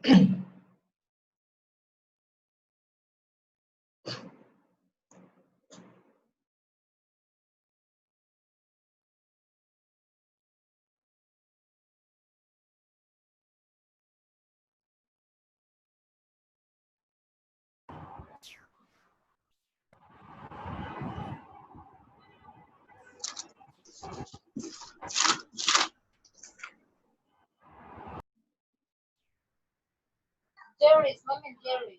Jerry, mom and Jerry.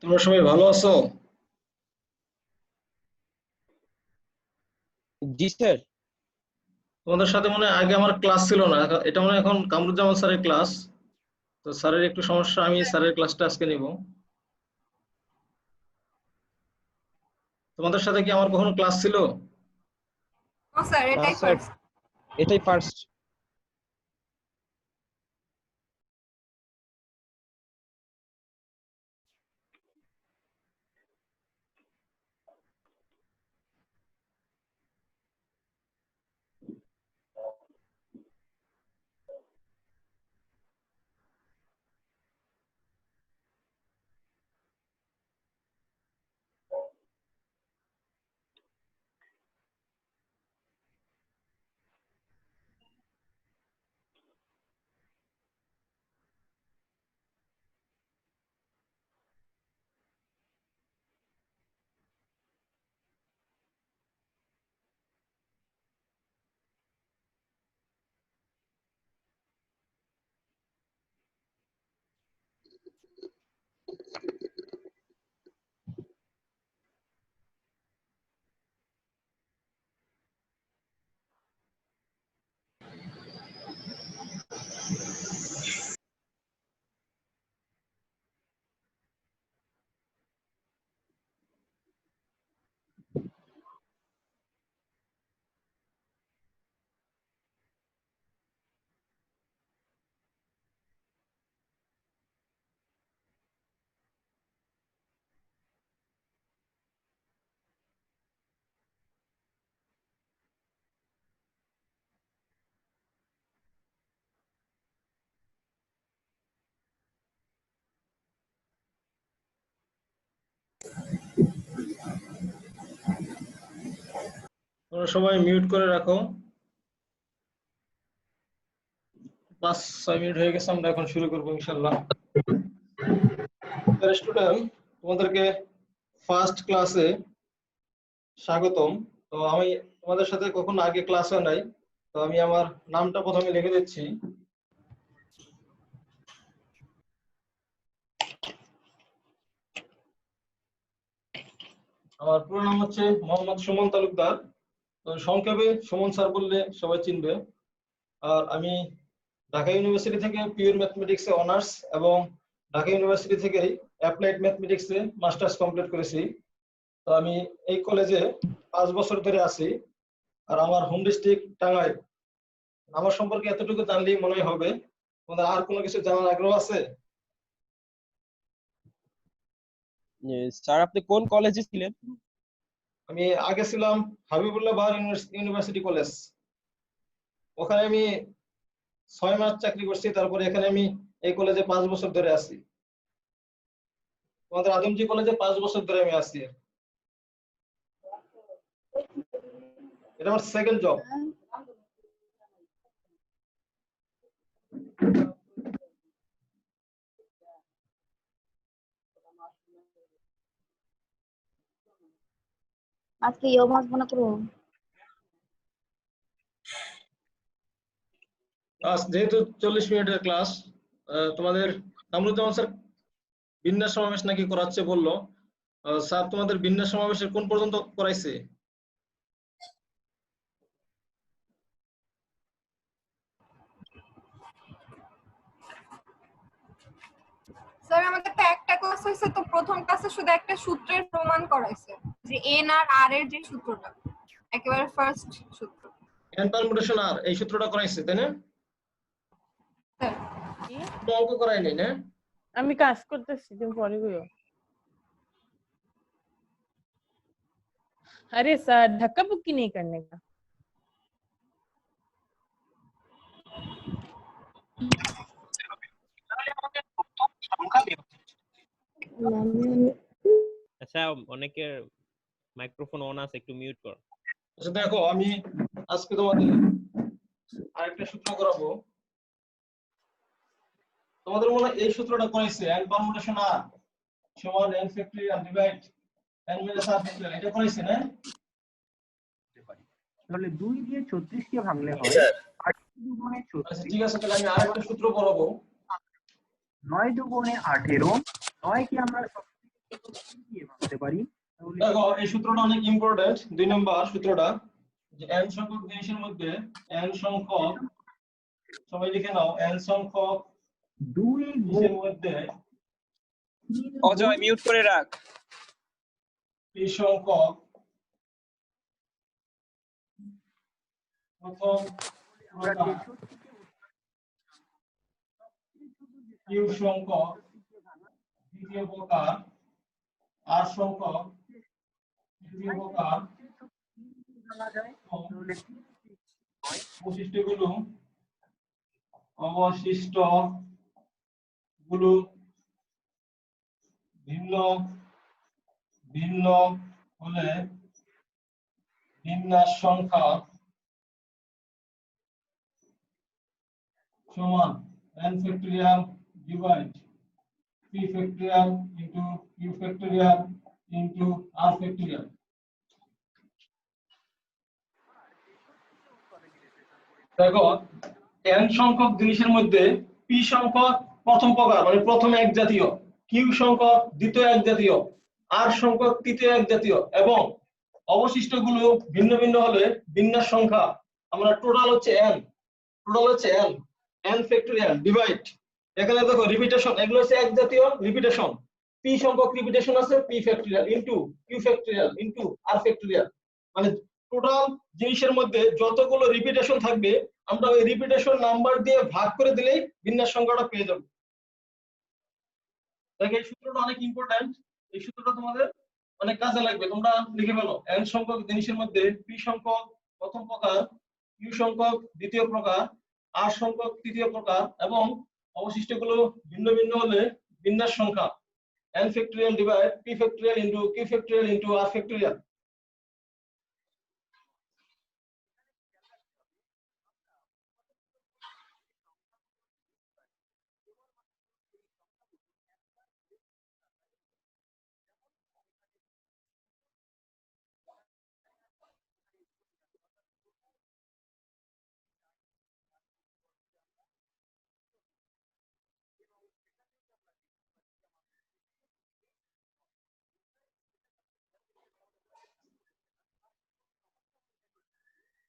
তোমরা সবাই ভালো আছো? জি স্যার। তোমাদের সাথে মনে হয় আগে আমার ক্লাস ছিল না, এটা মনে হয় এখন কামরুজ্জামান স্যারের ক্লাস। তো স্যারের একটু সমস্যা, আমি স্যারের ক্লাসটা আজকে নিব। তোমাদের সাথে কি আমার কখনো ক্লাস ছিল? ও স্যার, না এটাই স্যার, ফার্স্ট। এটাই ফার্স্ট। তোমরা সবাই মিউট করে রাখো। 5-6 মিনিট হয়ে গেছে, আমরা এখন শুরু করবো ইনশাল্লাহ। স্টুডেন্ট, তোমাদেরকে ফার্স্ট ক্লাসে স্বাগতম। তো আমি তোমাদের সাথে কখনো আগে ক্লাস হয় নাই, তো আমি আমার নামটা প্রথমে লিখে দিচ্ছি। আমার পুরো নাম হচ্ছে মোহাম্মদ সুমন তালুকদার, তো সংক্ষেপে সুমন স্যার বললে সবাই চিনবে। আর আমি ঢাকা ইউনিভার্সিটি থেকে পিওর ম্যাথমেটিক্সে অনার্স এবং ঢাকা ইউনিভার্সিটি থেকে অ্যাপ্লাইড ম্যাথমেটিক্সে মাস্টার্স কমপ্লিট করেছি। তো আমি এই কলেজে 5 বছর ধরে আছি। আর আমার হোম ডিস্ট্রিক্ট টাঙ্গাইল। আমার সম্পর্কে এতটুকু জানলেই মনে হবে। তোমাদের আর কোনো কিছু জানার আগ্রহ আছে? স্যার আপনি কোন কলেজে ছিলেন? আমি আগে ছিলাম হাবিবুল্লাহ বাহার ইউনিভার্সিটি কলেজ। ওখানে আমি 6 মাস চাকরি করছি, তারপরে এখানে আমি এই কলেজে 5 বছর ধরে আছি। তোমাদের আদমজি কলেজে 5 বছর ধরে আমি আছি। এটা আমার সেকেন্ড জব। আজকে ইয়ো মাছ বানা করবো। আজ যেহেতু 40 মিনিটের ক্লাস, তোমাদের কামরুজ্জামান স্যার বিন্যাস সমাবেশ নাকি করাচ্ছে বললো। স্যার তোমাদের বিন্যাস সমাবেশের কোন পর্যন্ত করাইছে? স্যার আমাদের তো একটা ক্লাস হয়েছে, তো প্রথম ক্লাসে শুধু একটা সূত্রের প্রমাণ করাইছে, যে এন আর আর এর যে সূত্রটা, একেবারে ফার্স্ট সূত্র। এন পারমুটেশন আর এই সূত্রটা করাইছে, তাই না? স্যার কোনো অঙ্ক করাই নাই না? আমি কাজ করতেছি, তুমি পরে গো। अरे सर धक्का बुक्की नहीं करने का। আচ্ছা অনেকের মাইক্রোফোন অন আছে, একটু মিউট কর। আচ্ছা দেখো, আমি আজকে তোমাদের আরেকটা সূত্র করাবো। তোমাদের মনে হয় এই সূত্রটা করাইছে, n পারমুটেশন r সমান n factorial divide n minus r factorial, এটা করাইছে না? তাহলে 2 দিয়ে 36 কে ভাঙলে হয় 8 দুগুণে আচ্ছা 36, ঠিক আছে, তাহলে আমি আরেকটা সূত্র করাবো। 9 দুগুণে 18, 9 কে আমরা সবথেকে ছোট দিয়ে ভাঙতে পারি। তাহলে দেখো এই সূত্রটা অনেক ইম্পর্টেন্ট, 2 নম্বর সূত্রটা, যে n সংখ্যক জিনিসের মধ্যে n সংখ্যক, সবাই লিখে নাও, n সংখ্যক 2 জিনিসের মধ্যে অজয় মিউট করে রাখ। p সংখ্যক প্রথম প্রকার, q সংখ্যক দ্বিতীয় প্রকার, r সংখ্যক তৃতীয় প্রকার, ভাঙা যায়। তাহলে অবশিষ্টগুলো ভিন্ন ভিন্ন হলে বিন্যাস সংখ্যা সমান n factorial divide p factorial into q factorial into r factorial. দেখো n সংখ্যক জিনিসের মধ্যে p সংখ্যক প্রথম প্রকার মানে প্রথম এক জাতীয়, q সংখ্যক দ্বিতীয় এক জাতীয়, r সংখ্যক তৃতীয় এক জাতীয় এবং অবশিষ্টগুলো ভিন্ন ভিন্ন হলে বিন্যাস সংখ্যা আমরা টোটাল হচ্ছে n ফ্যাক্টরিয়াল ডিভাইড, এখানে দেখো রিপিটেশন, এগুলো হচ্ছে এক জাতীয় রিপিটেশন, p সংখ্যক রিপিটেশন আছে p factorial into q factorial into r factorial, মানে টোটাল জিনিসের মধ্যে যতগুলো রিপিটেশন থাকবে আমরা ওই রিপিটেশন নাম্বার দিয়ে ভাগ করে দিলেই বিন্যাস সংখ্যাটা পেয়ে যাব। দেখো এই সূত্রটা অনেক ইম্পর্টেন্ট, এই সূত্রটা তোমাদের অনেক কাজে লাগবে, তোমরা লিখে ফেলো। n সংখ্যক জিনিসের মধ্যে p সংখ্যক প্রথম প্রকার, q সংখ্যক দ্বিতীয় প্রকার, r সংখ্যক তৃতীয় প্রকার এবং অবশিষ্টগুলো ভিন্ন ভিন্ন হলে বিন্যাস সংখ্যা n factorial divide p factorial into q factorial into r factorial.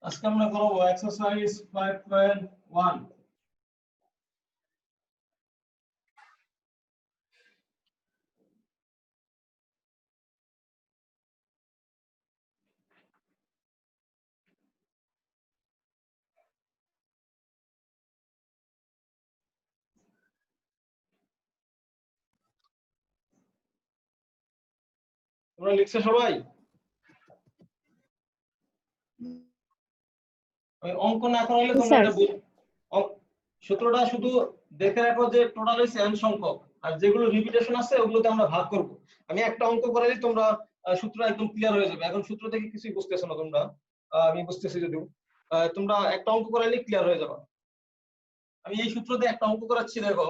আজকে আমরা করব এক্সারসাইজ 5.1। তোমরা লিখছো সবাই? ওই অঙ্ক না করাইলে তোমরা এটা সূত্রটা শুধু দেখে রাখো যে টোটাল হইছে n সংখ্যক, আর যেগুলো রিপিটেশন আছে ওগুলোতে আমরা ভাগ করব। আমি একটা অঙ্ক করাইলে তোমরা সূত্র একদম ক্লিয়ার হয়ে যাবে। এখন সূত্র থেকে কিছুই বুঝতেছো না তোমরা, আমি বুঝতেছি যদিও, তোমরা একটা অঙ্ক করাইলে ক্লিয়ার হয়ে যাবে। আমি এই সূত্র দিয়ে একটা অঙ্ক করাচ্ছি, দেখো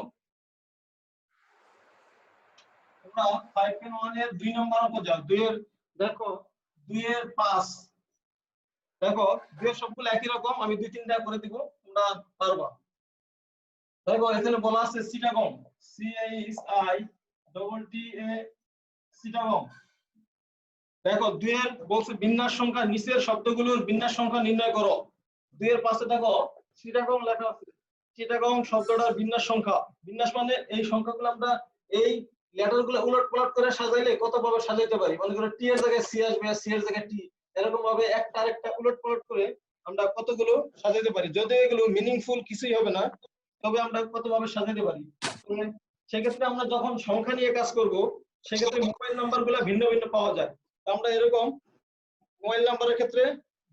তোমরা 5.1 এর 2 নম্বর অঙ্ক যাও। 2 এর দেখো 2 এর 5, দেখো 2 এর সবগুলো একই রকম, আমি 2-3টা করে দিব, তোমরা পারবা। দেখো এখানে বলা আছে চিটাগং, CHITTA চিটাগং। দেখো 2 এর বলছে বিন্যাস সংখ্যা, নিচের শব্দগুলোর বিন্যাস সংখ্যা নির্ণয় করো। 2 এর পাশে দেখো চিটাগং লেখা আছে, চিটাগং শব্দটার বিন্যাস সংখ্যা। বিন্যাস মানে এই সংখ্যাগুলো আমরা এই লেটারগুলো উলট পালট করে সাজাইলে কত ভাবে সাজাইতে পারি। মনে করো টি এর জায়গায় সি আসবে, সি এর জায়গায় টি, এরকম ভাবে একটা আরেকটা উলট পালট করে আমরা কতগুলো সাজাইতে পারি। যদিও এগুলো মিনিংফুল কিছুই হবে না, তবে আমরা কত ভাবে সাজাইতে পারি। সেক্ষেত্রে আমরা যখন সংখ্যা নিয়ে কাজ করব, সেক্ষেত্রে মোবাইল নাম্বারগুলো ভিন্ন ভিন্ন পাওয়া যায়। আমরা এরকম মোবাইল নাম্বারের ক্ষেত্রে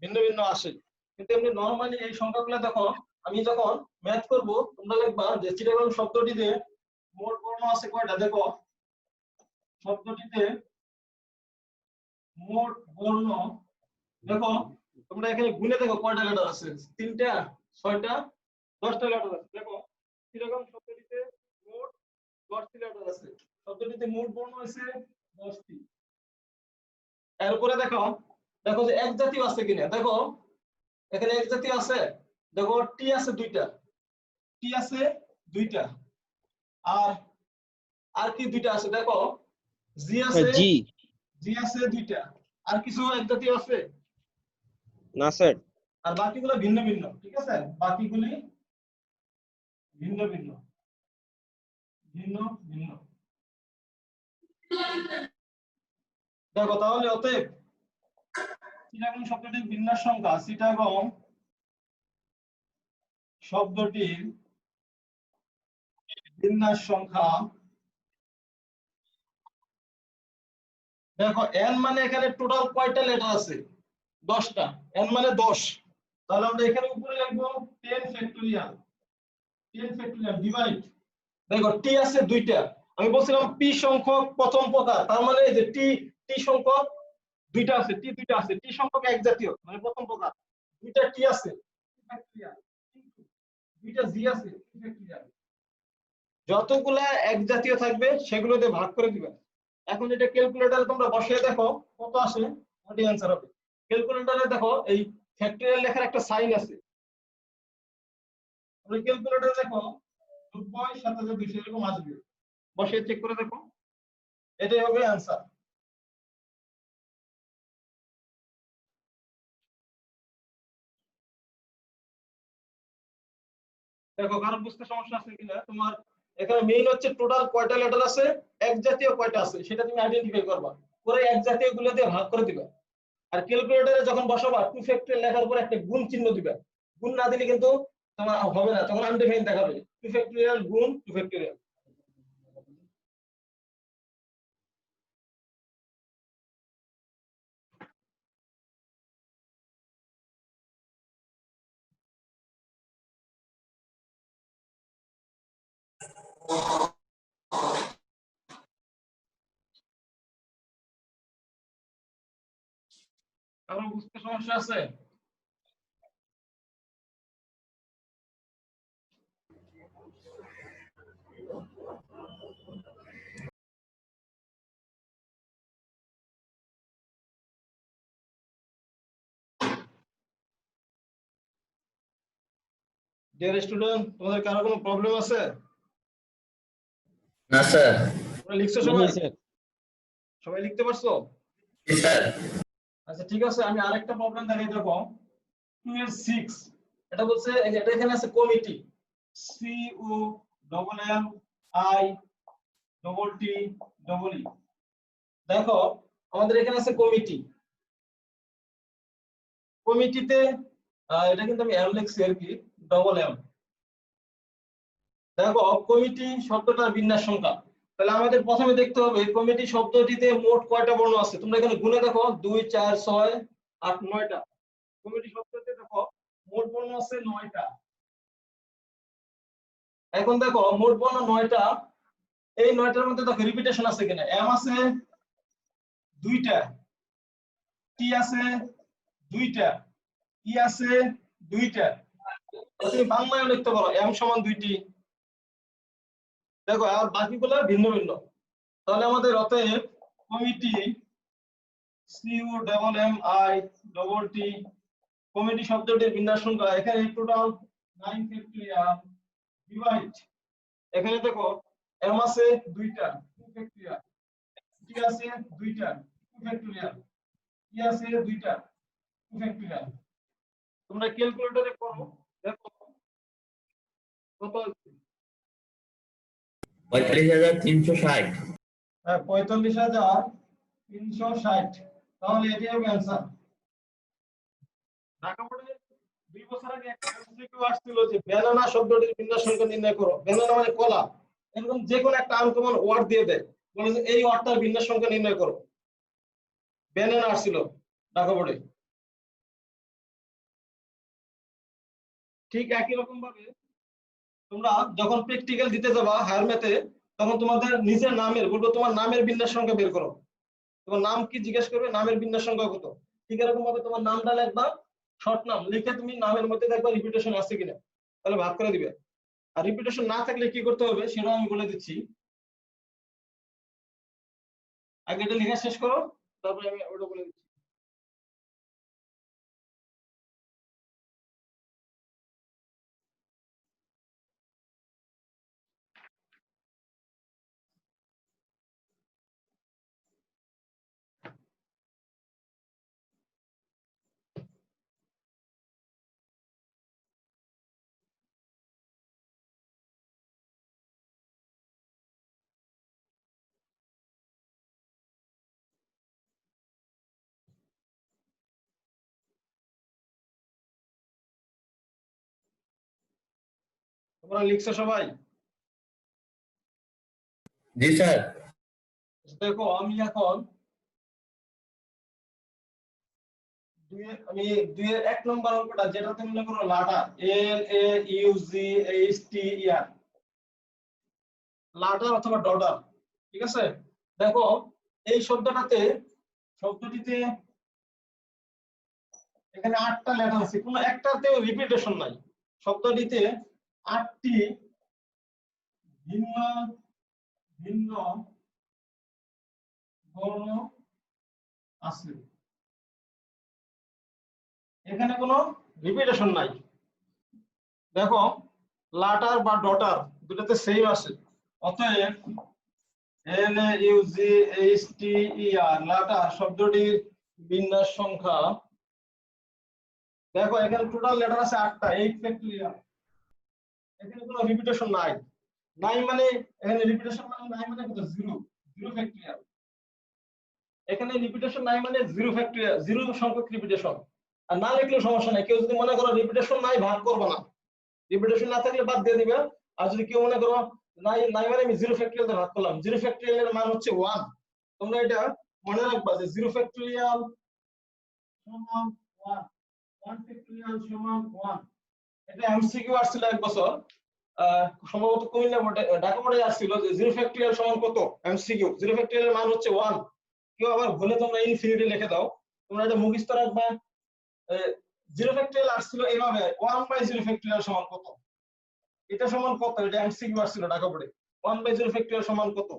ভিন্ন ভিন্ন আসে, কিন্তু এমনি নরমালি এই সংখ্যাগুলো দেখো, আমি যখন ম্যাথ করব তোমরা লিখবা যে চিটাগং শব্দটিতে মোট বর্ণ আছে কয়টা। দেখো শব্দটিতে মোট বর্ণ, দেখো তোমরা এখানে গুণে দেখো কয়টা লেটার আছে, 3টা, 6টা, 10টা লেটার আছে। দেখো চিটাগং শব্দটিতে মোট 10টি লেটার আছে, শব্দটিতে মোট বর্ণ আছে 10টি। এরপরে দেখো, দেখো যে এক জাতীয় আছে কিনা। দেখো এখানে এক জাতীয় আছে, দেখো টি আছে 2টা, টি আছে 2টা, আর কি 2টা আছে, দেখো জি আছে, জি জি আছে 2টা, আর কিছু এক জাতীয় আছে না স্যার। আর বাকিগুলো ভিন্ন ভিন্ন। ঠিক আছে, বাকিগুলি ভিন্ন ভিন্ন, ভিন্ন ভিন্ন। দেখো তাহলে অতএব চিটাগং শব্দটির বিন্যাস সংখ্যা, চিটাগং শব্দটির বিন্যাস সংখ্যা, দেখো n মানে এখানে টোটাল কয়টা লেটার আছে, 10টা, n মানে 10। তাহলে আমরা এখানে উপরে লিখবো 10 ফ্যাক্টরিয়াল, 10 ফ্যাক্টরিয়াল ডিভাইড। দেখো টি আছে 2টা, আমি বলছিলাম পি সংখ্যক প্রথম প্রকার, তার মানে এই যে টি, টি সংখ্যক 2টা আছে, টি 2টা আছে, টি সংখ্যক এক জাতীয় মানে প্রথম প্রকার, 2টা টি আছে ফ্যাক্টরিয়াল, 2টা জি আছে ফ্যাক্টরিয়াল। যতগুলা এক জাতীয় থাকবে সেগুলো দিয়ে ভাগ করে দিবেন। এখন এটা ক্যালকুলেটরে তোমরা বসিয়ে দেখো কত আসে, ওটাই অ্যানসার হবে। ক্যালকুলেটরে দেখো এই ফ্যাক্টরিয়াল লেখার একটা সাইন আছে, ওই ক্যালকুলেটরে দেখো 90 7200 এরকম আসবে, বসিয়ে চেক করে দেখো, এটাই হবে অ্যানসার। দেখো কারো বুঝতে সমস্যা আছে কিনা। তোমার এখানে মেইন হচ্ছে টোটাল কয়টা লেটার আছে, এক জাতীয় কয়টা আছে সেটা তুমি আইডেন্টিফাই করবা, পরে এক জাতীয় গুলো দিয়ে ভাগ করে দিবা। আর ক্যালকুলেটরে যখন বসাবা 2 ফ্যাক্টরিয়াল লেখার পর একটা গুণ চিহ্ন দিবা, গুণ না দিলে কিন্তু তোমার হবে না, তখন আনডিফাইন্ড দেখাবে। 2 ফ্যাক্টরিয়াল গুণ 2 ফ্যাক্টরিয়াল। কারো বুঝতে সমস্যা আছে? ডিয়ার স্টুডেন্ট, তোমাদের কারো কোনো প্রবলেম আছে? না স্যার। তোমরা লিখছো সবাই? স্যার সবাই লিখতে পারছো? জি স্যার। আচ্ছা ঠিক আছে, আমি আরেকটা প্রবলেম দেখাই দেবো। 2 এর 6 এটা বলছে এই যে এটা এখানে আছে committee C O double M I double T double E দেখো আমাদের এখানে আছে কমিটি কমিটিতে এটা কিন্তু আমি এম লিখছি আর কি ডবল এম দেখো কমিটি শব্দটার বিন্যাস সংখ্যা তাহলে আমাদের প্রথমে দেখতে হবে কমিটি শব্দটিতে মোট কয়টা বর্ণ আছে তোমরা এখানে গুণে দেখো 2 4 6 8 9টা কমিটি শব্দটিতে দেখো মোট বর্ণ আছে 9টা এখন দেখো মোট বর্ণ 9টা এই 9টার মধ্যে দেখো রিপিটেশন আছে কিনা এম আছে 2টা টি আছে 2টা ই আছে 2টা তুমি বাংলায় লিখতে পারো এম সমান 2টি দেখো আর বাকিগুলো ভিন্ন ভিন্ন তাহলে আমাদের অতএব committee C U double M I double T committee শব্দটির বিন্যাস সংখ্যা এখানে টোটাল 9 ফ্যাক্টরিয়াল ডিভাইড এখানে দেখো এম আছে 2টা 2 ফ্যাক্টরিয়াল টি আছে 2টা 2 ফ্যাক্টরিয়াল ই আছে 2টা 2 ফ্যাক্টরিয়াল তোমরা ক্যালকুলেটরে করো দেখো কত 45,360 হ্যাঁ 45,360 তাহলে এটি হবে অ্যানসার ঢাকা বোর্ডে 2 বছর আগে একটা এমসিকিউ আসছিল যে ব্যানানা শব্দটির বিন্যাস সংখ্যা নির্ণয় করো ব্যানানা মানে কলা এরকম যে কোনো একটা আনকমন ওয়ার্ড দিয়ে দেয় বলে যে এই ওয়ার্ডটার বিন্যাস সংখ্যা নির্ণয় করো ব্যানানা আসছিল ঢাকা বোর্ডে ঠিক একই রকম ভাবে তোমরা যখন প্র্যাকটিক্যাল দিতে যাবা হায়ার ম্যাথে তখন তোমাদের নিজের নামের বলবো তোমার নামের বিন্যাস সংখ্যা বের করো তোমার নাম কি জিজ্ঞেস করবে নামের বিন্যাস সংখ্যা কত ঠিক এরকম ভাবে তোমার নামটা লিখবা শর্ট নাম লিখে তুমি নামের মধ্যে দেখবা রিপিটেশন আছে কিনা তাহলে ভাগ করে দিবে আর রিপিটেশন না থাকলে কি করতে হবে সেটা আমি বলে দিচ্ছি আগে এটা লেখা শেষ করো তারপরে আমি ওটা বলে দিচ্ছি তোমরা লিখছো সবাই জি স্যার দেখো আমি এখন আমি 2 এর 1 নম্বর অঙ্কটা যেটা তুমি মনে করো লাটা এল এ ইউ জি এইচ টি ই আর লাটার অথবা ডটার ঠিক আছে দেখো এই শব্দটিতে এখানে 8টা লেটার আছে কোনো একটাতেও রিপিটেশন নাই শব্দটিতে 8টি ভিন্ন ভিন্ন বর্ণ আছে এখানে কোনো রিপিটেশন নাই দেখো লাটার বা ডটার দুটোতে সেম আছে অতএব এল এ ইউ জি এইচ টি ই আর লাটার শব্দটির বিন্যাস সংখ্যা দেখো এখানে টোটাল লেটার আছে 8টা 8 ফ্যাক্টরিয়াল এখানে কোনো রিপিটেশন নাই নাই মানে এখানে রিপিটেশন মানে নাই মানে কত 0 0 ফ্যাক্টরিয়াল এখানে রিপিটেশন নাই মানে 0 ফ্যাক্টরিয়াল 0 সংখ্যক রিপিটেশন আর না লিখলেও সমস্যা নাই কেউ যদি মনে করো রিপিটেশন নাই ভাগ করবে না রিপিটেশন না থাকলে বাদ দিয়ে দিবে আর যদি কেউ মনে করো নাই নাই মানে আমি 0 ফ্যাক্টরিয়াল দিয়ে ভাগ করলাম 0 ফ্যাক্টরিয়াল এর মান হচ্ছে 1 তোমরা এটা মনে রাখবা যে 0 ফ্যাক্টরিয়াল সমান 1 1 ফ্যাক্টরিয়াল সমান 1 এটা এমসিকিউ আসছিল এক বছর সম্ভবত কুমিল্লা বোর্ডে ঢাকা বোর্ডে আসছিল যে 0 ফ্যাক্টরিয়াল সমান কত এমসিকিউ 0 ফ্যাক্টরিয়াল এর মান হচ্ছে 1 কেউ আবার ভুলে তোমরা ইনফিনিটি লিখে দাও তোমরা এটা মুখস্থ রাখবা 0 ফ্যাক্টরিয়াল আসছিল এইভাবে 1/0 ফ্যাক্টরিয়াল সমান কত এটা সমান কত এটা এমসিকিউ আসছিল ঢাকা বোর্ডে 1/0 ফ্যাক্টরিয়াল সমান কত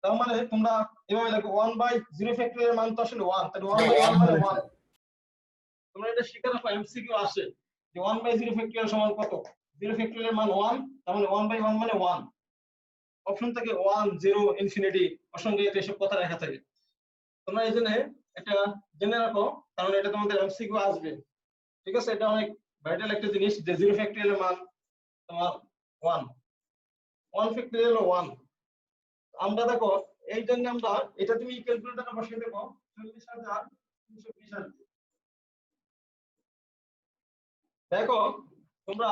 তার মানে তোমরা এভাবে লেখো 1/0 ফ্যাক্টরিয়াল এর মান তো আসলে 1 তাহলে 1/1 মানে 1 তোমরা এটা শিখে রাখো এমসিকিউ আসে যে 1/0 ফ্যাক্টরিয়াল সমান কত 0 ফ্যাক্টরিয়াল এর মান 1 তার মানে 1/1 মানে 1 অপশন থেকে 1 0 ইনফিনিটি অসংখ্য এসব কথা লেখা থাকে তোমরা এই জন্য এটা জেনে রাখো কারণ এটা তোমাদের এমসিকিউ আসবে ঠিক আছে, এটা অনেক ভাইটাল একটা জিনিস যে 0 ফ্যাক্টরিয়াল মান তোমার 1 ফ্যাক্টরিয়াল 1। আমরা দেখো এই জন্য আমরা এটা তুমি ক্যালকুলেটরে বসিয়ে দেবো 40,320 আসবে। দেখো তোমরা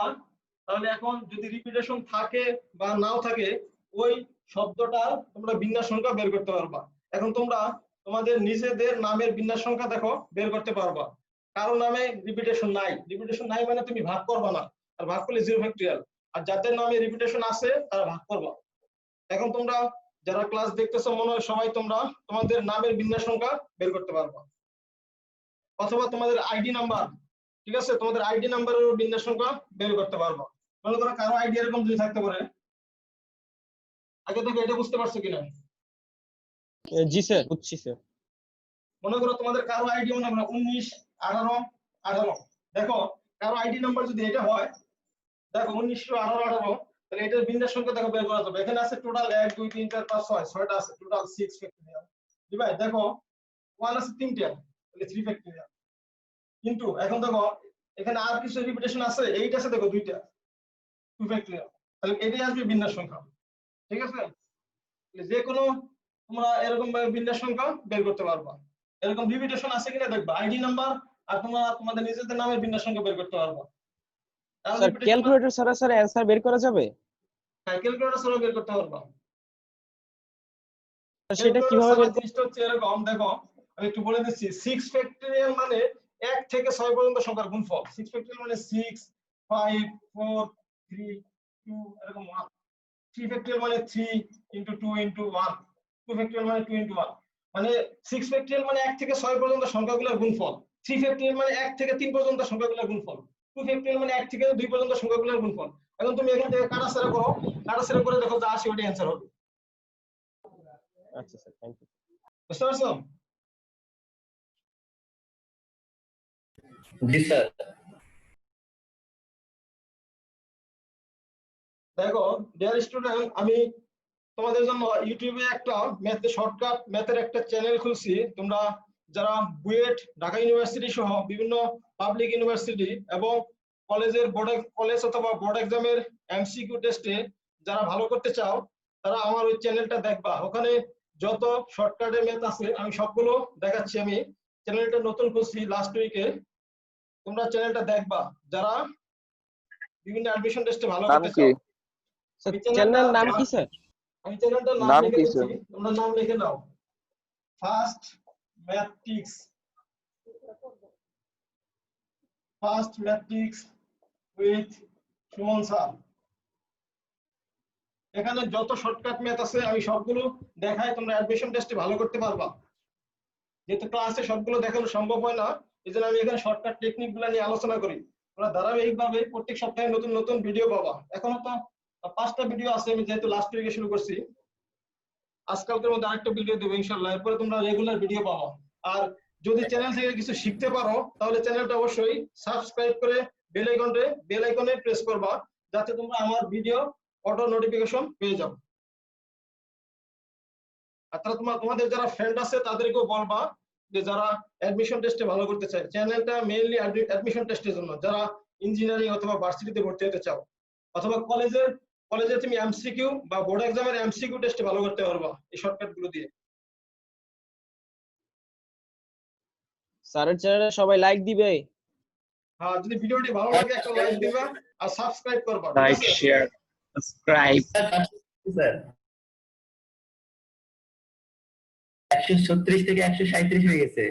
তাহলে এখন যদি রিপিটেশন থাকে বা নাও থাকে ওই শব্দটা তোমরা বিন্যাস সংখ্যা বের করতে পারবা। এখন তোমরা তোমাদের নিজেদের নামের বিন্যাস সংখ্যা দেখো বের করতে পারবা। কারো নামে রিপিটেশন নাই মানে তুমি ভাগ করবা না, আর ভাগ করলে 0 ফ্যাক্টরিয়াল। আর যাদের নামে রিপিটেশন আছে তারা ভাগ করবা। এখন তোমরা যারা ক্লাস দেখতেছো মনে হয় সবাই তোমরা তোমাদের নামের বিন্যাস সংখ্যা বের করতে পারবা, অথবা তোমাদের আইডি নাম্বার, ঠিক আছে, তোমাদের আইডি নাম্বারের বিন্যাস সংখ্যা বের করতে পারবা। মনে করো কারো আইডি এরকম যদি থাকতে পারে, আগে থেকে এটা বুঝতে পারছো কিনা? জি স্যার, বুঝছি স্যার। মনে করো তোমাদের কারো আইডি মনে করো 19 18 18, দেখো কারো আইডি নাম্বার যদি এটা হয়, দেখো 19 18 18, তাহলে এটার বিন্যাস সংখ্যা দেখো বের করা যাবে। এখানে আছে টোটাল 1 2 3 4 5 6, 6টা আছে, টোটাল 6 ফ্যাক্টরিয়াল। ডিভাইড দেখো 1 আছে 3টা, তাহলে 3 ফ্যাক্টরিয়াল। কিন্তু এখন দেখো এখানে আর কিছু রিপিটেশন আছে, 8 আছে দেখো 2টা, 2 ফ্যাক্টরিয়াল, তাহলে এটাই আসবে বিন্যাস সংখ্যা। ঠিক আছে, তাহলে যে কোনো তোমরা এরকম ভাবে বিন্যাস সংখ্যা বের করতে পারবা। এরকম রিপিটেশন আছে কিনা দেখবা, আইডি নাম্বার আর তোমরা তোমাদের নিজেদের নামের বিন্যাস সংখ্যা বের করতে পারবা। স্যার ক্যালকুলেটর ছাড়া স্যার অ্যানসার বের করা যাবে? ক্যালকুলেটর ছাড়া বের করতে পারবা। সেটা কিভাবে বের করব? জিনিসটা হচ্ছে এরকম, দেখো আমি একটু বলে দিচ্ছি। 6 ফ্যাক্টরিয়াল মানে 1 থেকে 6 পর্যন্ত সংখ্যার গুণফল। 6 ফ্যাক্টরিয়াল মানে 6 5 4 3 2 এরকম 1। 3 ফ্যাক্টরিয়াল মানে 3 into 2 into 1। 2 ফ্যাক্টরিয়াল মানে 2 into 1। মানে 6 ফ্যাক্টরিয়াল মানে 1 থেকে 6 পর্যন্ত সংখ্যাগুলোর গুণফল। 3 ফ্যাক্টরিয়াল মানে 1 থেকে 3 পর্যন্ত সংখ্যাগুলোর গুণফল। 2 ফ্যাক্টরিয়াল মানে 1 থেকে 2 পর্যন্ত সংখ্যাগুলোর গুণফল। এখন তুমি এখান থেকে কাটাছেড়া করো, কাটাছেড়া করে দেখো যা আসে ওটাই অ্যানসার হবে। আচ্ছা স্যার, থ্যাংক ইউ। বুঝতে পারছো? জি স্যার। দেখো ডিয়ার স্টুডেন্ট, আমি তোমাদের জন্য ইউটিউবে একটা শর্টকাট ম্যাথের একটা চ্যানেল খুলছি। তোমরা যারা বুয়েট, ঢাকা ইউনিভার্সিটি সহ বিভিন্ন পাবলিক ইউনিভার্সিটি এবং কলেজ অথবা বোর্ড এক্সামের এমসিকিউ টেস্টে যারা ভালো করতে চাও তারা আমার ওই চ্যানেলটা দেখবা। ওখানে যত শর্টকাটের ম্যাথ আছে আমি সবগুলো দেখাচ্ছি। আমি চ্যানেলটা নতুন খুলছি লাস্ট উইকে, তোমরা চ্যানেলটা দেখবা যারা বিভিন্ন অ্যাডমিশন টেস্টে ভালো করতে চাও। স্যার চ্যানেলের নাম কি স্যার? আমি চ্যানেলটার নাম লিখে দিচ্ছি, তোমরা নাম লিখে নাও। First mathematics, first mathematics with Suman sir. এখানে যত শর্টকাট ম্যাথ আছে আমি সবগুলো দেখাই, তোমরা অ্যাডমিশন টেস্টে ভালো করতে পারবা। যেহেতু ক্লাসে সবগুলো দেখানো সম্ভব হয় না, এই জন্য আমি এখানে শর্টকাট টেকনিক গুলো নিয়ে আলোচনা করি। তোমরা ধারাবাহিকভাবে প্রত্যেক সপ্তাহে নতুন নতুন ভিডিও পাবা। এখনো তো 5টা ভিডিও আছে, আমি যেহেতু লাস্ট উইকে শুরু করছি। আজকালকের মধ্যে আরেকটা ভিডিও দেবো ইনশাআল্লাহ, এরপরে তোমরা রেগুলার ভিডিও পাবো। আর যদি চ্যানেল থেকে কিছু শিখতে পারো তাহলে চ্যানেলটা অবশ্যই সাবস্ক্রাইব করে বেল আইকনে প্রেস করবা, যাতে তোমরা আমার ভিডিও অটো নোটিফিকেশন পেয়ে যাও। আর তোমাদের যারা ফ্রেন্ড আছে তাদেরকেও বলবা যে যারা অ্যাডমিশন টেস্টে ভালো করতে চায়। চ্যানেলটা মেইনলি অ্যাডমিশন টেস্টের জন্য, যারা ইঞ্জিনিয়ারিং অথবা ভার্সিটিতে ভর্তি হতে চাও, অথবা কলেজে তুমি এমসিকিউ বা বোর্ড এক্সামের এমসিকিউ টেস্টে ভালো করতে পারবা এই শর্টকাট গুলো দিয়ে। স্যারের চ্যানেলে সবাই লাইক দিবে। হ্যাঁ, যদি ভিডিওটি ভালো লাগে একটা লাইক দিবা আর সাবস্ক্রাইব করবা। Like share subscribe. স্যার 136 থেকে 137 হয়ে গেছে।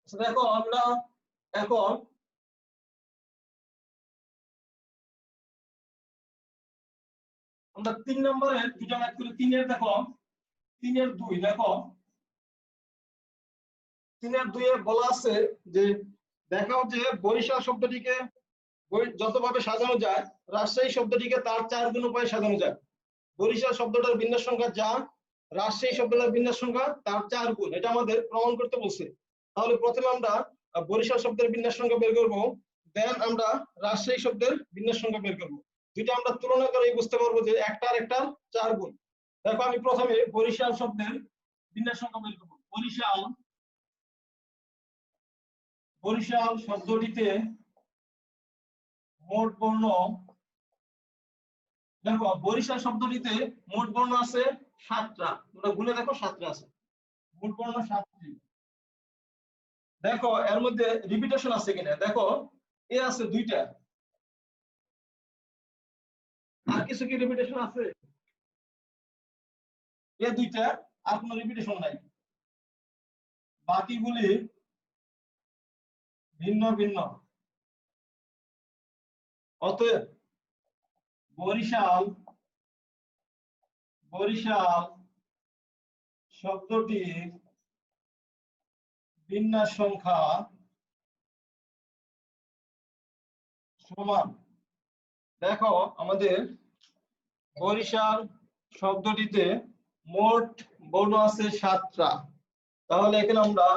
দেখো আমরা এখন আমরা 3 নম্বরের দুটো ম্যাথ করি। 3-এর দেখো 3-এর 2 দেখো 3-এর 2-এ বলা আছে যে দেখাও যে বরিশাল শব্দটিকে যতভাবে সাজানো যায় রাজশাহী শব্দটিকে তার 4 গুণ উপায়ে সাজানো যায়। বরিশাল শব্দটার বিন্যাস সংখ্যা যা, রাজশাহী শব্দটার বিন্যাস সংখ্যা তার 4 গুণ, এটা আমাদের প্রমাণ করতে বলছে। তাহলে প্রথমে আমরা বরিশাল শব্দের বিন্যাস সংখ্যা বের করব, দেন আমরা রাজশাহী শব্দের বিন্যাস সংখ্যা বের করব। দুইটা আমরা তুলনা করে বুঝতে পারবো যে একটার 4 গুণ। দেখো আমি প্রথমে বরিশাল শব্দের বিন্যাস সংখ্যা বের করব। বরিশাল শব্দটিতে মোট বর্ণ, দেখো বরিশাল শব্দটিতে মোট বর্ণ আছে 7টা, তোমরা গুনে দেখো 7টা আছে, মোট বর্ণ 7টি। দেখো এর মধ্যে রিপিটেশন আছে কিনা, দেখো এ আছে 2টা, আর কিছু কি রিপিটেশন আছে? এ 2টা, আর কোনো রিপিটেশন নাই, বাকিগুলি ভিন্ন ভিন্ন। অতএব বরিশাল শব্দটির বিন্যাস সংখ্যা সমান, দেখো আমাদের বরিশাল শব্দটিতে মোট বর্ণ আছে 7টা, তাহলে এখানে আমরা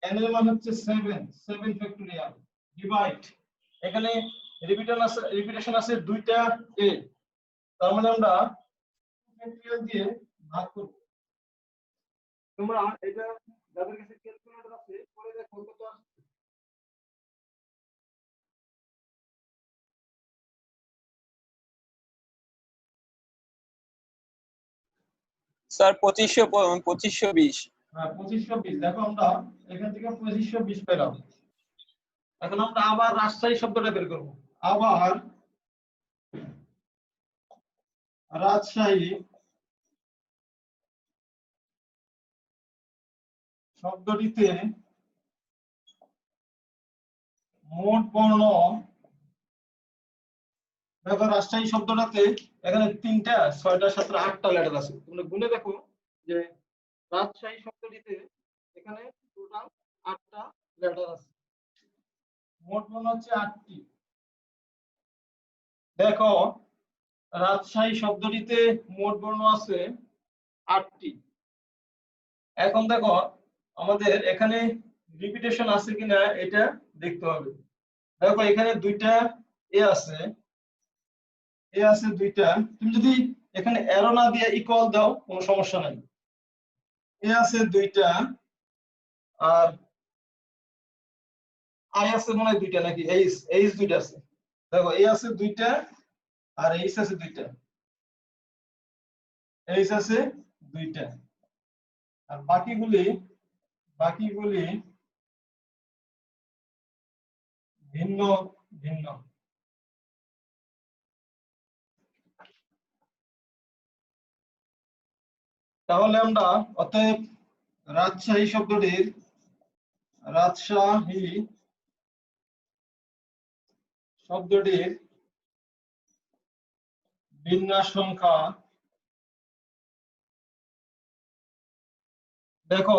n এর মান হচ্ছে 7 ফ্যাক্টরিয়াল ডিভাইড, এখানে রিপিটেশন আছে 2টা a, তার মানে আমরা ফ্যাক্টরিয়াল দিয়ে ভাগ করব। তোমরা এটা যাদের কাছে ক্যালকুলেটর আছে করে দেখো কত আসছে। স্যার 2520। হ্যাঁ 2520, দেখো আমরা এখান থেকে 2520 পেলাম। এখন আমরা আবার রাজশাহী শব্দটা বের করব, আবার রাজশাহী শব্দটিতে মোট বর্ণ, দেখো রাজশাহী শব্দটাতে এখানে 3টা 6টা 7টা 8টা লেটার আছে, তোমরা গুনে দেখো যে রাজশাহী শব্দটিতে এখানে টোটাল 8টা লেটার আছে, মোট বর্ণ হচ্ছে 8টি। দেখো রাজশাহী শব্দটিতে মোট বর্ণ আছে 8টি। এখন দেখো আমাদের এখানে রিপিটেশন আছে কিনা এটা দেখতে হবে। দেখো এখানে 2টা এ আছে, 2টা, তুমি যদি এখানে অ্যারো না দিয়ে ইকুয়াল দাও কোনো সমস্যা নাই। এ আছে 2টা, আর আই আছে মনে হয় 2টা, নাকি এইচ 2টা আছে। দেখো এ আছে 2টা আর এইচ আছে 2টা, এইচ আছে 2টা, আর বাকিগুলি ভিন্ন ভিন্ন। তাহলে আমরা অতএব রাজশাহী শব্দটির বিন্যাস সংখ্যা, দেখো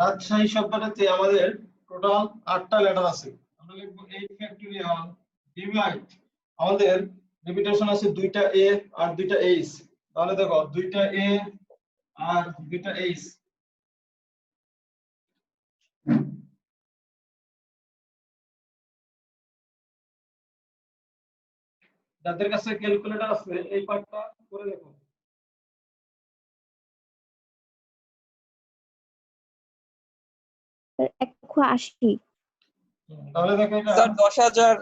রাজশাহী শব্দটাতে আমাদের টোটাল 8টা লেটার আছে, আমরা লিখবো 8 ফ্যাক্টরিয়াল ডিভাইড, আমাদের রিপিটেশন আছে 2টা এ আর 2টা এইচ, তাহলে দেখো 2টা এ আর 2টা এইচ। যাদের কাছে ক্যালকুলেটর আছে এই পার্টটা করে দেখো। একশো আশি। তাহলে দেখো এটা স্যার 10,000।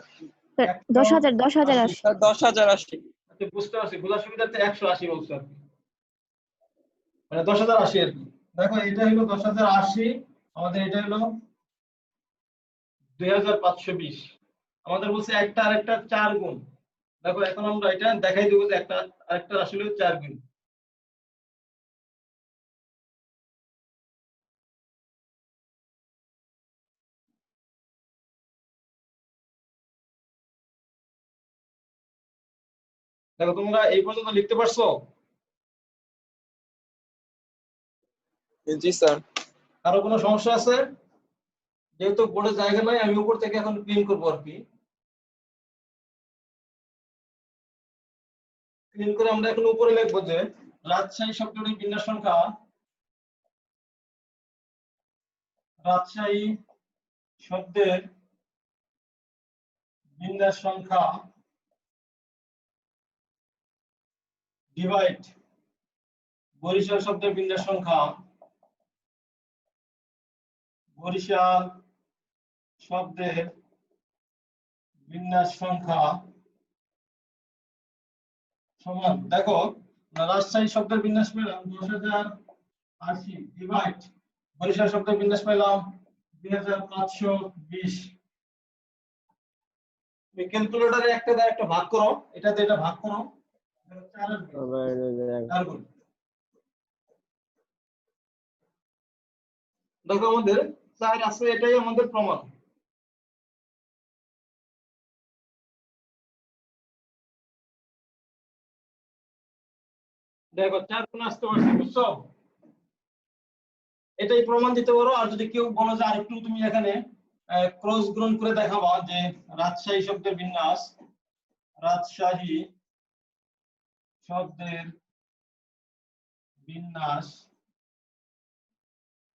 10,000 আসে। স্যার 10,080। আচ্ছা বুঝতে পারছি, বোঝার সুবিধার্থে 180 বলছো আর কি, মানে 10,080 আর কি। দেখো এটা হলো 10,080, আমাদের এটা হলো 2,520, আমাদের বলছে একটা আরেকটা 4 গুণ। দেখো এখন আমরা এটা দেখাই দেবো যে একটা আরেকটা আসলে 4 গুণ। দেখো তোমরা এই পর্যন্ত লিখতে পারছো? জি স্যার। কারো কোনো সমস্যা আছে? যেহেতু বোর্ডে জায়গা নাই আমি উপর থেকে এখন প্রিন্ট করবো আর কি। প্রিন্ট করে আমরা এখন উপরে লিখবো যে রাজশাহী শব্দটির বিন্যাস সংখ্যা, রাজশাহী শব্দের বিন্যাস সংখ্যা ডিভাইড বরিশাল শব্দের বিন্যাস সংখ্যা, বরিশাল শব্দের বিন্যাস সংখ্যা সমান, দেখো রাজশাহী শব্দের বিন্যাস পেলাম 10,080 ডিভাইড বরিশাল শব্দের বিন্যাস পেলাম 2,520। তুমি ক্যালকুলেটরে একটা দ্বারা একটা ভাগ করো, এটাতে এটা ভাগ করো, 4 আসবে, আবার 4 গুণ। দেখো আমাদের 4 আছে, এটাই আমাদের প্রমাণ। দেখো 4 গুণ আসতে পারছে, বুঝছো? এটাই প্রমাণ দিতে পারো। আর যদি কেউ বলো যে আরেকটু তুমি এখানে ক্রস গুণ করে দেখাবা যে রাজশাহী শব্দের বিন্যাস, রাজশাহী শব্দের বিন্যাস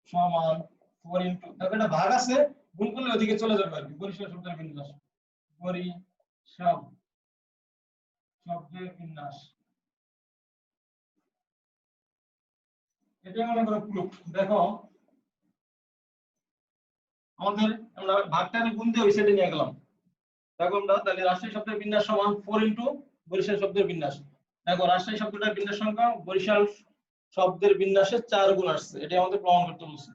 সমান 4 ইনটু, দেখো এটা ভাগ আছে, গুণ করলে ওদিকে চলে যাবে আর কি। বরিশাল শব্দের বিন্যাস, বরিশাল শব্দের বিন্যাস, এটা মনে করো প্রুফ। দেখো আমাদের আমরা ভাগটাকে গুণ দিয়ে ওই সাইডে নিয়ে গেলাম। দেখো আমরা তাহলে রাজশাহী শব্দের বিন্যাস সমান 4 ইনটু বরিশাল শব্দের বিন্যাস। দেখো রাজশাহী শব্দটার বিন্যাস সংখ্যা বরিশাল শব্দের বিন্যাসের 4 গুণ আসছে, এটা আমাদের প্রমাণ করতে বলছে।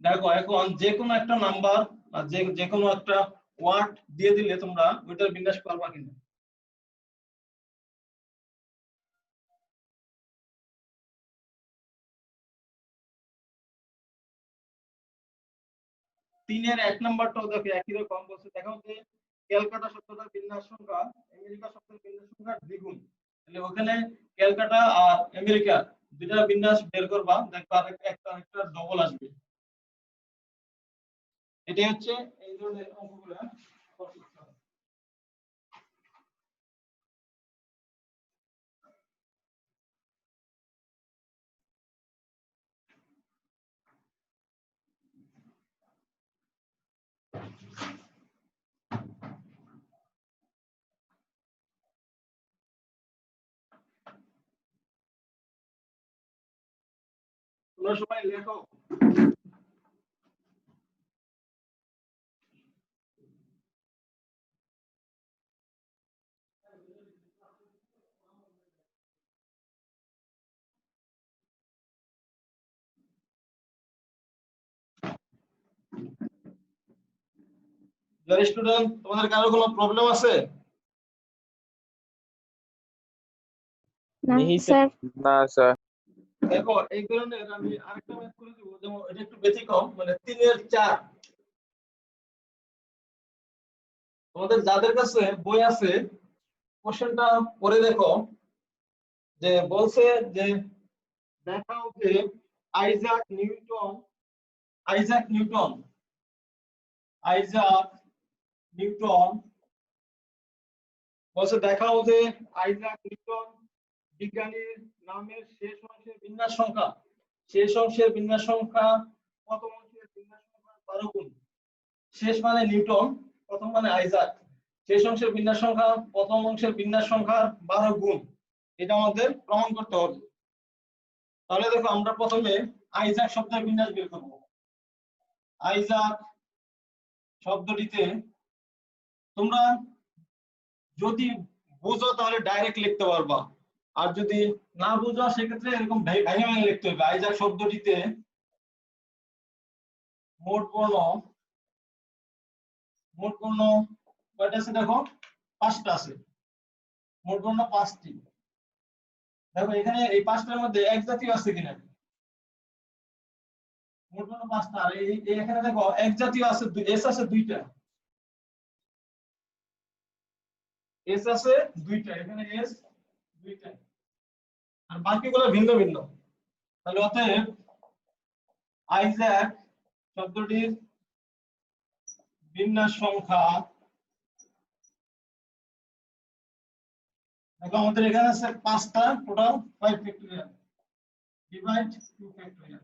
দেখো এখন যে কোনো একটা নাম্বার বা যে কোনো একটা ওয়ার্ড দিয়ে দিলে তোমরা ওইটার বিন্যাস পারবা কিনা। তিনের 1 নাম্বারটাও দেখো একই রকম বলছে। দেখো যে ক্যালকাটা শব্দটার বিন্যাস সংখ্যা আমেরিকা শব্দের বিন্যাস সংখ্যার দ্বিগুণ, তাহলে ওখানে ক্যালকাটা আর আমেরিকা দুইটার বিন্যাস বের করবা, দেখবা একটা ডবল আসবে। এটাই হচ্ছে এই ধরনের অঙ্কগুলো করতে হবে। তোমরা সবাই লেখো। যারা স্টুডেন্ট, তোমাদের কারো কোনো প্রবলেম আছে? না नहीं স্যার। না স্যার। দেখো এই ধরনের আমি আরেকটা ম্যাথ করে দিব, যেমন এটা একটু ব্যতিক্রম, মানে 3-এর 4। তোমাদের যাদের কাছে বই আছে কোশ্চেনটা পড়ে দেখো, যে বলছে যে দেখাও যে আইজাক নিউটন আইজাক নিউটন বলছে দেখাও যে আইজাক নিউটন বিজ্ঞানীর নামের শেষ অংশের বিন্যাস সংখ্যা, শেষ অংশের বিন্যাস সংখ্যা প্রথম অংশের বিন্যাস সংখ্যা 12 গুণ। শেষ মানে নিউটন, প্রথম মানে আইজাক, শেষ অংশের বিন্যাস সংখ্যা প্রথম অংশের বিন্যাস সংখ্যার 12 গুণ। এটা আমাদের প্রমাণ করতে হবে। তাহলে দেখো আমরা প্রথমে আইজাক শব্দের বিন্যাস বের করব। আইজাক শব্দটিতে তোমরা যদি বুঝো তাহলে ডাইরেক্ট লিখতে পারবা, আর যদি না বুঝো সেক্ষেত্রে এরকম ভেঙে ভেঙে লিখতে হবে। আইজাক শব্দটিতে মোট বর্ণ কয়টা আছে? দেখো 5টা আছে, মোট বর্ণ 5টি। দেখো এখানে এই 5টার মধ্যে এক জাতীয় আছে কিনা, মোট বর্ণ 5টা। আর এখানে দেখো এক জাতীয় আছে, এস আছে 2টা, এস আছে 2টা, এখানে এস 2টা, আর বাকিগুলো ভিন্ন ভিন্ন। তাহলে অতএব আইজাক শব্দটির বিন্যাস সংখ্যা, দেখো আমাদের এখানে আছে 5টা, টোটাল 5 ফ্যাক্টরিয়াল ডিভাইড 2 ফ্যাক্টরিয়াল।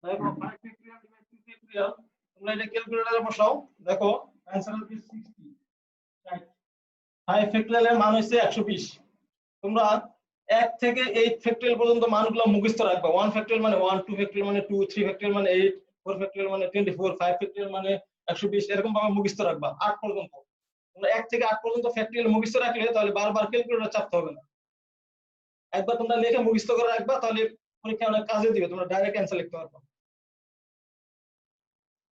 দেখো 5 ফ্যাক্টরিয়াল ডিভাইড 2 ফ্যাক্টরিয়াল, তোমরা এটা ক্যালকুলেটরে বসাও, দেখো आंसर হবে 60। 5 ফ্যাক্টরিয়ালের মান হচ্ছে 120। তোমরা 1 থেকে 8 ফ্যাক্টরিয়াল পর্যন্ত মানগুলো মুখস্থ রাখবা। 1 ফ্যাক্টরিয়াল মানে 1, 2 ফ্যাক্টরিয়াল মানে 2, 3 ফ্যাক্টরিয়াল মানে 8, 4 ফ্যাক্টরিয়াল মানে 24, 5 ফ্যাক্টরিয়াল মানে 120, এরকম ভাবে মুখস্থ রাখবা 8 পর্যন্ত। তোমরা 1 থেকে 8 পর্যন্ত ফ্যাক্টরিয়াল মুখস্থ রাখলে তাহলে বারবার ক্যালকুলেটর চাপতে হবে না। একবার তোমরা লিখে মুখস্থ করে রাখবা, তাহলে পরীক্ষায় অনেক কাজে দিবে, তোমরা ডাইরেক্ট অ্যানসার লিখতে পারবা।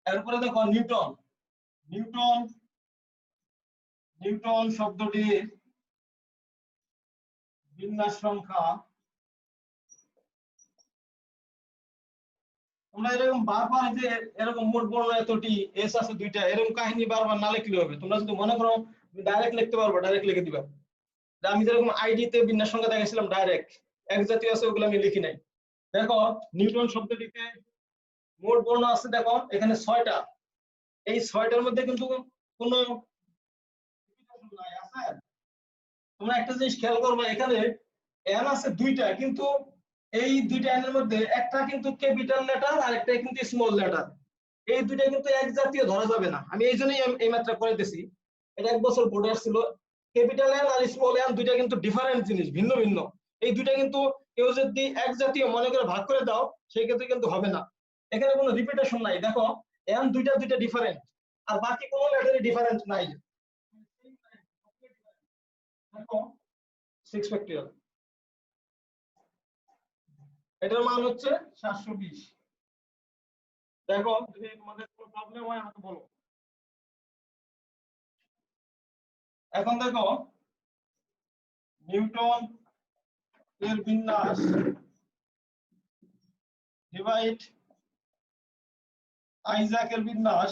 এরপরে দেখো নিউটন। নিউটন নিউটন শব্দটির বিন্যাস সংখ্যা তোমরা এরকম বারবার যে এরকম মোট বর্ণ এতটি, এস আছে দুইটা, এরকম কাহিনী বারবার না লিখলে হবে। তোমরা যদি মনে করো ডাইরেক্ট লিখতে পারবে, ডাইরেক্ট লিখে দিবা। আমি যেরকম আইডি তে বিন্যাস সংখ্যা দেখাইছিলাম ডাইরেক্ট, এক জাতীয় আছে ওগুলো আমি লিখি নাই। দেখো নিউটন শব্দটিতে মোট বর্ণ আছে, দেখো এখানে 6টা। এই 6টার মধ্যে কিন্তু কোনো নাই আছে। তোমরা একটা জিনিস খেয়াল করবে, এখানে এন আছে দুইটা, কিন্তু এই দুইটা এর মধ্যে একটা কিন্তু ক্যাপিটাল লেটার আর একটা কিন্তু স্মল লেটার। এই দুইটা কিন্তু এক জাতীয় ধরা যাবে না। আমি এই জন্যই এই মাত্রা করাইতেছি। এটা এক বছর বোর্ডে আসছিল। ক্যাপিটাল এন আর স্মল এন দুইটা কিন্তু ডিফারেন্ট জিনিস, ভিন্ন ভিন্ন। এই দুইটা কিন্তু কেউ যদি এক জাতীয় মনে করে ভাগ করে দাও, সেই ক্ষেত্রে কিন্তু হবে না। এখানে কোনো রিপিটেশন নাই। দেখো এন দুইটা ডিফারেন্ট, আর বাকি কোনো লেটারই ডিফারেন্ট নাই। দেখো 6 ফ্যাক্টরিয়াল, এটার মান হচ্ছে 720। দেখো যদি তোমাদের কোনো প্রবলেম হয় আমাকে বলো। এখন দেখো নিউটন এর বিন্যাস ডিভাইড আইজাক এর বিন্যাস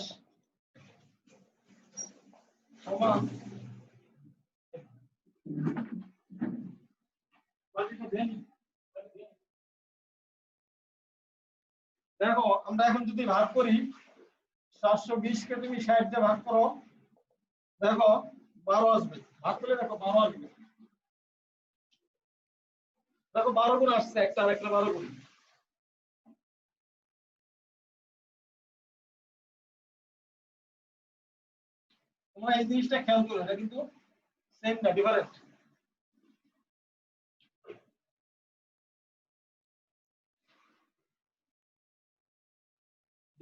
সমান দেখো আমরা এখন যদি ভাগ করি 720 কে তুমি 60 দিয়ে ভাগ করো, দেখো 12 আসবে। ভাগ করলে দেখো 12 আসবে। দেখো 12 গুণ আসছে, একটা আর একটা 12 গুণ। তোমরা এই জিনিসটা খেয়াল করো, এটা কিন্তু সেম না, ডিফারেন্ট।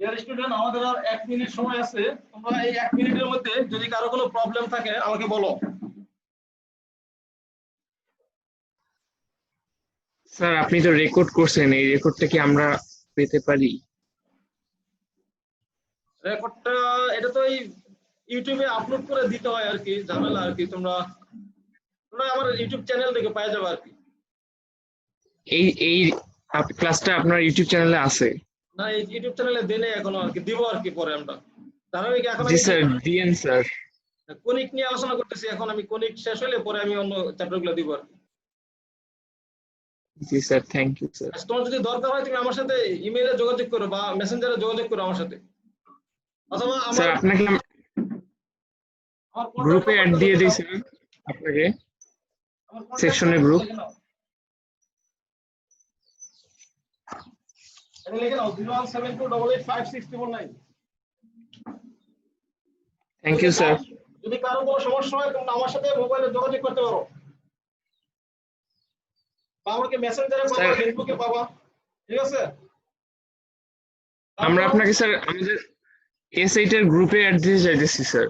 ডিয়ার স্টুডেন্ট, আমাদের আর 1 মিনিট সময় আছে। তোমরা এই 1 মিনিটের মধ্যে যদি কারো কোনো প্রবলেম থাকে আমাকে বলো। স্যার আপনি তো রেকর্ড করছেন, এই রেকর্ডটা কি আমরা পেতে পারি? রেকর্ডটা এটা তো এই ইউটিউবে আপলোড করে দিতে হয় আর কি, ঝামেলা আর কি। তোমরা আমার ইউটিউব চ্যানেল থেকে পেয়ে যাবে আর কি। এই এই ক্লাসটা আপনার ইউটিউব চ্যানেলে আছে? না, এই ইউটিউব চ্যানেলে দেনে এখনো আর কি, দিব আর কি পরে আমরা ধারাবাহিক। এখন জি স্যার, দিয়েন স্যার। কোনিক নিয়ে আলোচনা করতেছি, এখন আমি কোনিক শেষ হলে পরে আমি অন্য চ্যাপ্টারগুলো দিব আর কি। জি স্যার, থ্যাংক ইউ স্যার। তোমার যদি দরকার হয় তুমি আমার সাথে ইমেইলে যোগাযোগ করো বা মেসেঞ্জারে যোগাযোগ করো আমার সাথে, অথবা স্যার আপনাকে গ্রুপে অ্যাড দিয়ে দিই স্যার, আপনাকে সেকশনে গ্রুপ। এটা লিখে নাও 01728856349। Thank you sir. যদি কারো কোনো সমস্যা হয় তোমরা আমার সাথে মোবাইলে যোগাযোগ করতে পারো, বা আমাকে মেসেঞ্জারে পাবা, ফেসবুকে পাবা, ঠিক আছে? আমরা আপনাকে স্যার আমাদের S8 এর গ্রুপে অ্যাড দিতে চাইতেছি স্যার।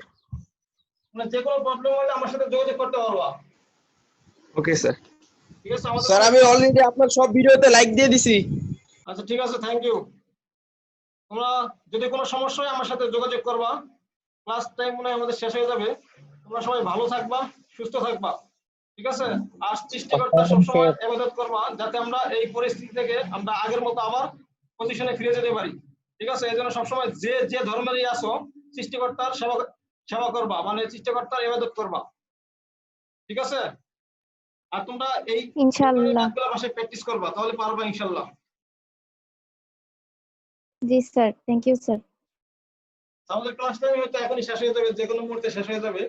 মানে যে কোনো প্রবলেম হলে আমার সাথে যোগাযোগ করতে পারবা। Okay sir. ঠিক আছে? আমাদের স্যার আমি অলরেডি আপনার সব ভিডিওতে লাইক দিয়ে দিছি। আচ্ছা ঠিক আছে, থ্যাংক ইউ। তোমরা যদি কোনো সমস্যা হয় আমার সাথে যোগাযোগ করবা। ক্লাস টাইম মনে হয় আমাদের শেষ হয়ে যাবে। তোমরা সবাই ভালো থাকবা, সুস্থ থাকবা, ঠিক আছে? আর সৃষ্টিকর্তা সবসময় ইবাদত করবা, যাতে আমরা এই পরিস্থিতি থেকে আমরা আগের মতো আবার পজিশনে ফিরে যেতে পারি, ঠিক আছে? এই জন্য সবসময় যে যে ধর্মেরই আসো সৃষ্টিকর্তার সেবা করবা, মানে সৃষ্টিকর্তার ইবাদত করবা, ঠিক আছে? আর তোমরা এই ইনশাআল্লাহ। ভাষায় প্র্যাকটিস করবা, তাহলে পারবা ইনশাআল্লাহ। জি স্যার, থ্যাংক ইউ স্যার। আমাদের ক্লাস টাইম হয়তো এখনই শেষ হয়ে যাবে, যে কোনো মুহূর্তে শেষ হয়ে যাবে।